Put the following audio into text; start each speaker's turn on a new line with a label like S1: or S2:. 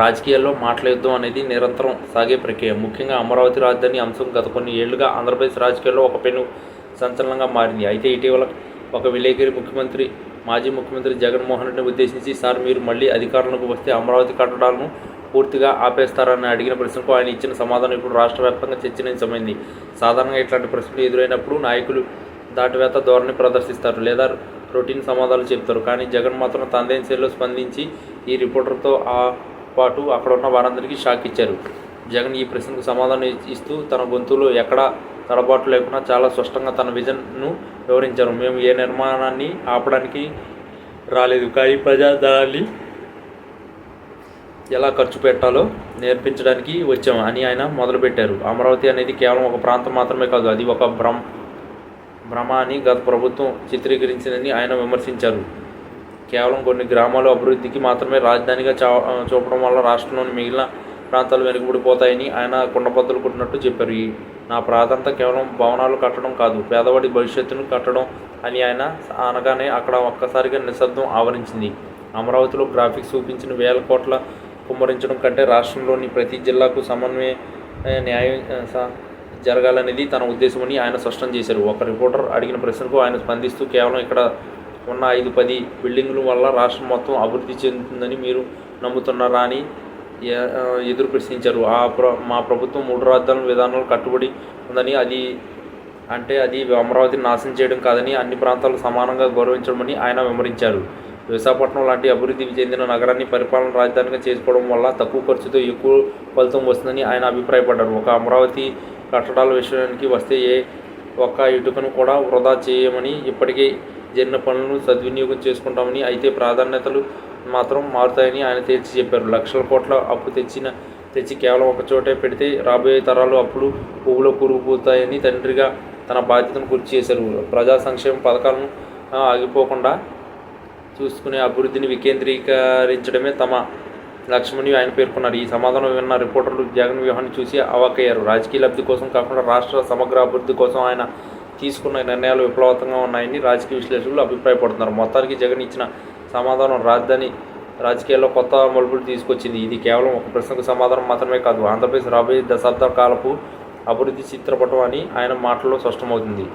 S1: రాజకీయాల్లో మాటల యుద్ధం అనేది నిరంతరం సాగే ప్రక్రియ. ముఖ్యంగా అమరావతి రాజధాని అంశం గత కొన్ని ఏళ్లుగా ఆంధ్రప్రదేశ్ రాజకీయాల్లో ఒక పెను సంచలనంగా మారింది. అయితే ఇటీవల ఒక విలేకరి మాజీ ముఖ్యమంత్రి జగన్మోహన్ రెడ్డిని ఉద్దేశించి, సార్ మీరు మళ్ళీ అధికారంలోకి వస్తే అమరావతి కట్టడాలను పూర్తిగా ఆపేస్తారని అడిగిన ప్రశ్నకు ఆయన ఇచ్చిన సమాధానం ఇప్పుడు రాష్ట్ర వ్యాప్తంగా చర్చనీయాంశమైంది. సాధారణంగా ఇట్లాంటి ప్రశ్నలు ఎదురైనప్పుడు నాయకులు దాటివేత ధోరణి ప్రదర్శిస్తారు లేదా రొటీన్ సమాధానాలు చెప్తారు. కానీ జగన్ మాత్రం తనదైన శైలిలో స్పందించి ఈ రిపోర్టర్తో పాటు అక్కడ ఉన్న వారందరికీ షాక్ ఇచ్చారు. జగన్ ఈ ప్రశ్నకు సమాధానం ఇస్తూ తన గొంతులో ఎక్కడా తడబాటు లేకుండా చాలా స్పష్టంగా తన విజన్ను వివరించారు. మేము ఏ నిర్మాణాన్ని ఆపడానికి రాలేదు, కానీ ప్రజాధనాన్ని ఎలా ఖర్చు పెట్టాలో నేర్పించడానికి వచ్చాము అని ఆయన మొదలుపెట్టారు. అమరావతి అనేది కేవలం ఒక ప్రాంతం మాత్రమే కాదు, అది ఒక భ్రమ అని గత ప్రభుత్వం చిత్రీకరించిందని ఆయన విమర్శించారు. కేవలం కొన్ని గ్రామాల అభివృద్ధికి మాత్రమే రాజధానిగా చూపడం వల్ల రాష్ట్రంలోని మిగిలిన ప్రాంతాలు వెనుకబడిపోతాయని ఆయన కుండబద్దలు కొట్టినట్టు చెప్పారు. నా ప్రాధాన్యత కేవలం భవనాలు కట్టడం కాదు, పేదవాడి భవిష్యత్తును కట్టడం అని ఆయన అనగానే అక్కడ ఒక్కసారిగా నిశ్శబ్దం ఆవరించింది. అమరావతిలో గ్రాఫిక్స్ చూపించిన 1000 కోట్ల కుమ్మరించడం కంటే రాష్ట్రంలోని ప్రతి జిల్లాకు సమన్వయ న్యాయం జరగాలనేది తన ఉద్దేశమని ఆయన స్పష్టం చేశారు. ఒక రిపోర్టర్ అడిగిన ప్రశ్నకు ఆయన స్పందిస్తూ, కేవలం ఇక్కడ ఉన్న 5-10 బిల్డింగుల వల్ల రాష్ట్రం మొత్తం అభివృద్ధి చెందుతుందని మీరు నమ్ముతున్నారా అని ఎదురు ప్రశ్నించారు. మా ప్రభుత్వం 3 రాజధానుల విధానాలు కట్టుబడి ఉందని, అది అమరావతిని నాశనం చేయడం కాదని, అన్ని ప్రాంతాలు సమానంగా గౌరవించడమని ఆయన వివరించారు. విశాఖపట్నం లాంటి అభివృద్ధి చెందిన నగరాన్ని పరిపాలన రాజధానిగా చేసుకోవడం వల్ల తక్కువ ఖర్చుతో ఎక్కువ ఫలితం వస్తుందని ఆయన అభిప్రాయపడ్డారు. ఒక అమరావతి కట్టడాల విషయానికి వస్తే ఏ ఒక్క ఇటుకను కూడా వృధా చేయమని, ఇప్పటికే జరిగిన పనులను సద్వినియోగం చేసుకుంటామని, అయితే ప్రాధాన్యతలు మాత్రం మారుతాయని ఆయన తేల్చి చెప్పారు. లక్షల కోట్ల అప్పు తెచ్చి కేవలం ఒక చోటే పెడితే రాబోయే తరాలు అప్పులు పువ్వులో కూరుకుపోతాయని తండ్రిగా తన బాధ్యతను గుర్తు చేశారు. ప్రజా సంక్షేమ పథకాలను ఆగిపోకుండా చూసుకునే అభివృద్ధిని వికేంద్రీకరించడమే తమ లక్ష్యమని ఆయన పేర్కొన్నారు. ఈ సమాధానం విన్న రిపోర్టర్లు జగన్ వ్యూహాన్ని చూసి అవాక్కయ్యారు. రాజకీయ లబ్ధి కోసం కాకుండా రాష్ట్ర సమగ్ర అభివృద్ధి కోసం ఆయన తీసుకున్న నిర్ణయాలు విప్లవాత్మకంగా ఉన్నాయని రాజకీయ విశ్లేషకులు అభిప్రాయపడుతున్నారు. మొత్తానికి జగన్ ఇచ్చిన సమాధానం రాజకీయాల్లో కొత్త మలుపులు తీసుకొచ్చింది. ఇది కేవలం ఒక ప్రశ్నకు సమాధానం మాత్రమే కాదు, ఆంధ్రప్రదేశ్ రాబోయే దశాబ్దాల కాలపు అభివృద్ధి చిత్రపటం అని ఆయన మాటల్లో స్పష్టమవుతుంది.